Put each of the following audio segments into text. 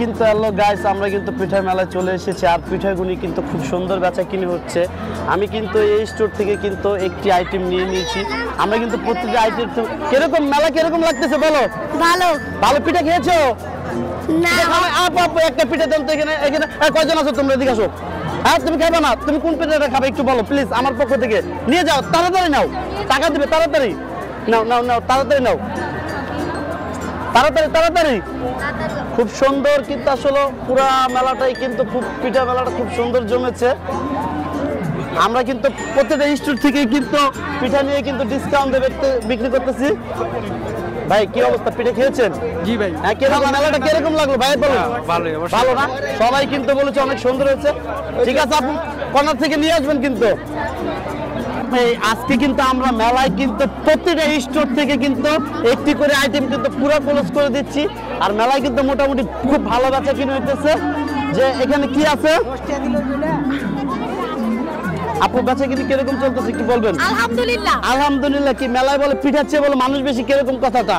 কিন্তু hello guys, আমরা কিন্তু পিঠা মেলায় চলে এসেছি আর পিঠাগুলি কিন্তু খুব সুন্দর বেচাকিনি হচ্ছে। আমি কিন্তু এই স্টোর থেকে কিন্তু একটি আইটেম নিয়ে নিয়েছি। আমরা কিন্তু প্রত্যেকটা আইটেম কিরকম মেলা কিরকম লাগতেছে বলো? ভালো। ভালো পিঠা খেয়েছো? না আপু একটা পিঠা দেন তো। এখানে এখানে কয়জন আছো তোমরা? এদিকে আসো। হ্যাঁ তুমি খাবে না? তুমি কোন পিঠাটা খাবে একটু বলো প্লিজ, আমার পক্ষ থেকে নিয়ে যাও। তাড়াতাড়ি নাও, টাকা দিবে তাড়াতাড়ি। নাও নাও নাও, তাড়াতাড়ি নাও, তাড়াতাড়ি তাড়াতাড়ি। খুব সুন্দর কিন্তু আসলে পুরা মেলাটাই কিন্তু খুব পিঠা মেলাটা খুব সুন্দর জমেছে। আমরা কিন্তু প্রত্যেকটা স্টোর থেকে কিন্তু পিঠা নিয়ে কিন্তু ডিসকাউন্ট বিক্রি করতেছি। ভাই কি অবস্থা, পিঠা খেয়েছেন? জি ভাই। হ্যাঁ কিরকম মেলাটা কিরকম লাগলো ভাই বলুন? ভালো না? সবাই কিন্তু বলেছে অনেক সুন্দর হয়েছে। ঠিক আছে আপু কর্নার থেকে নিয়ে আসবেন কিন্তু। আজকে কিন্তু আমরা মেলায় কিন্তু প্রত্যেকটা স্টোর থেকে কিন্তু একটি করে আইটেম কিন্তু পুরো ক্লোজ করে দিচ্ছি। আর মেলায় কিন্তু মোটামুটি খুব ভালো বেচা কিনে হইতেছে। যে এখানে কি আছে আপু, বেচা কিনে কিরকম চলতেছে কি বলবেন? আলহামদুলিল্লাহ। আলহামদুলিল্লাহ। কি মেলায় বলে পিঠার চেয়ে বলে মানুষ বেশি, কিরকম কথাটা?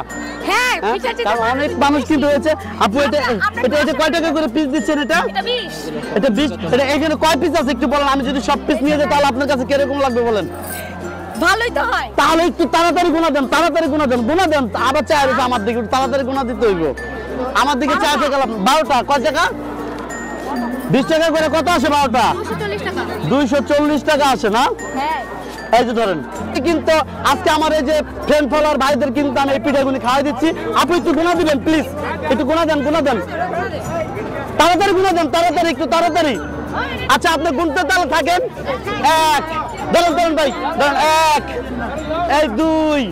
হ্যাঁ পিঠা চেয়ে অনেক মানুষ কিন্তু হয়েছে। আপু এটা কয় টাকা করে পিস দিচ্ছেন? এটা 20। এটা 20। এটা এখানে কয় পিস আছে একটু বলেন। আমি যদি সব পিস নিয়ে যাই তাহলে আপনার কাছে কিরকম লাগবে বলেন? ভালোই তো হয়। তাহলে একটু তাড়াতাড়ি গুণা দেন, তাড়াতাড়ি গুণা দেন, গুণা দেন। আবার চাই রয়েছে আমার দিকে, তাড়াতাড়ি গুণা দিতে হইব। আমার দিকে চাই গেল 12টা। কয় টাকা? 20 টাকা করে কত আসে 12টা? 240 টাকা। 240 টাকা আসে না? হ্যাঁ। এই যে ধরেন কিন্তু আজকে আমার এই যে ফ্রেন্ড ফলোয়ার ভাইদের কিন্তু আমি এই পিঠাগুলি খাওয়াই দিচ্ছি। আপু একটু গুণা দিবেন প্লিজ, একটু গুণা দেন, গুণা দেন, তাড়াতাড়ি গুণা দেন, তাড়াতাড়ি একটু তাড়াতাড়ি। আচ্ছা আপনি গুনতে তাহলে থাকেন। 1 ধরেন ধরেন ভাই ধরেন, 1 এই 2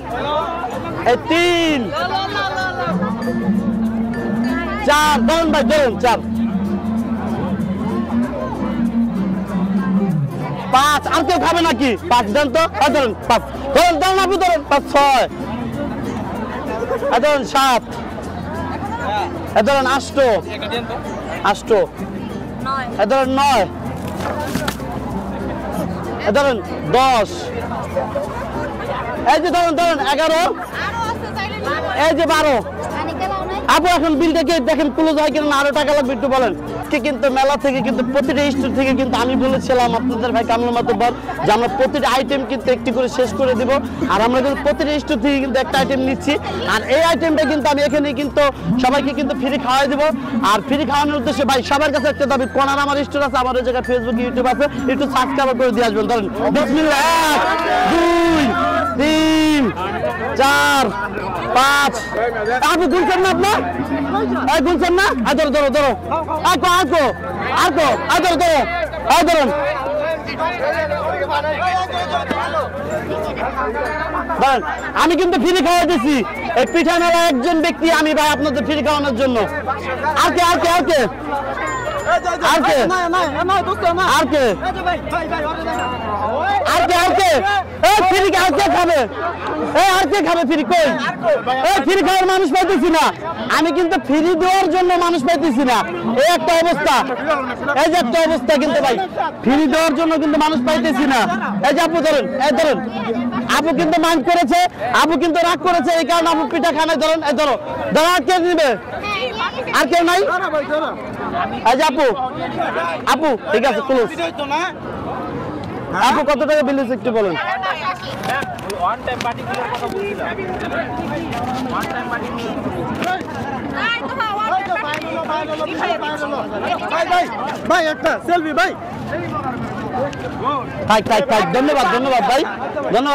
এই 3 4 ধরেন ভাই ধরেন 4 5। আর কেউ খাবে নাকি? 5 দেন তো। ধরেন 5 ধরেন, ধরেন আপু ধরেন 5 6 ধরেন 7 ধরেন 8 ধরেন 9 ধরেন 10 এই যে ধরেন ধরেন 11 এই যে 12। আপু এখন বিলটাকে দেখেন ক্লোজ হয় কিনা, আরো টাকা লাগবে একটু বলেন। কিন্তু মেলা থেকে কিন্তু প্রতিটা স্টোর থেকে কিন্তু আমি বলেছিলাম আপনাদের ভাই কামরুল মাতব্বর যে আমরা প্রতিটা আইটেম কিন্তু একটি করে শেষ করে দিব। আর আমরা কিন্তু প্রতিটা স্টোর থেকে কিন্তু একটা আইটেম নিচ্ছি। আর এই আইটেমটা কিন্তু আমি এখানে কিন্তু সবাইকে কিন্তু ফ্রি খাওয়াই দেবো। আর ফ্রি খাওয়ানোর উদ্দেশ্যে ভাই সবার কাছে একটা দাবি, কোনার আমার স্টোর আছে, আমার ওই জায়গায় ফেসবুক ইউটিউব আছে, একটু সাবস্ক্রাইব করে দিয়ে আসবেন। ধরেন 10 মিনিট 1 2 3 4 5। আপনি গুনছেন না? আপনার গুনছেন না? ধরো ধরো ধরো, আঁকো আঁকো আঁকো, ধরো ধরো ধরুন। আমি কিন্তু ফ্রি খাওয়া দিচ্ছি এই পিঠা মেলা একজন ব্যক্তি আমি ভাই আপনাদের ফ্রি খাওয়ানোর জন্য। আর কে আর কে আর কে আর কে আর কে আর কে আর কে ফ্রি আর কে খাবে? আর কে খাবে ফ্রি? কই ফ্রি খাওয়ার মানুষ পাইতেছি না। আমি কিন্তু ফ্রি দেওয়ার জন্য মানুষ পাইতেছি না। এই একটা অবস্থা, এই যে একটা অবস্থা কিন্তু ভাই, ফ্রি দেওয়ার জন্য কিন্তু মানুষ পাইতেছি না। এই যে আপু ধরেন, এই ধরেন আপু কিন্তু মাইন্ড করেছে, আপু কিন্তু রাগ করেছে, এই কারণে আপু পিঠা খানায় ধরেন। এই ধরো ধরো, আর কে দিবে? আর কেউ নাই? এই যে আপু, আপু ঠিক আছে ক্লোজ। আপু কত টাকা বিল হয়েছে একটু বলেন। ভাই একটা সেলফি ভাই। ধন্যবাদ ধন্যবাদ ভাই, ধন্যবাদ।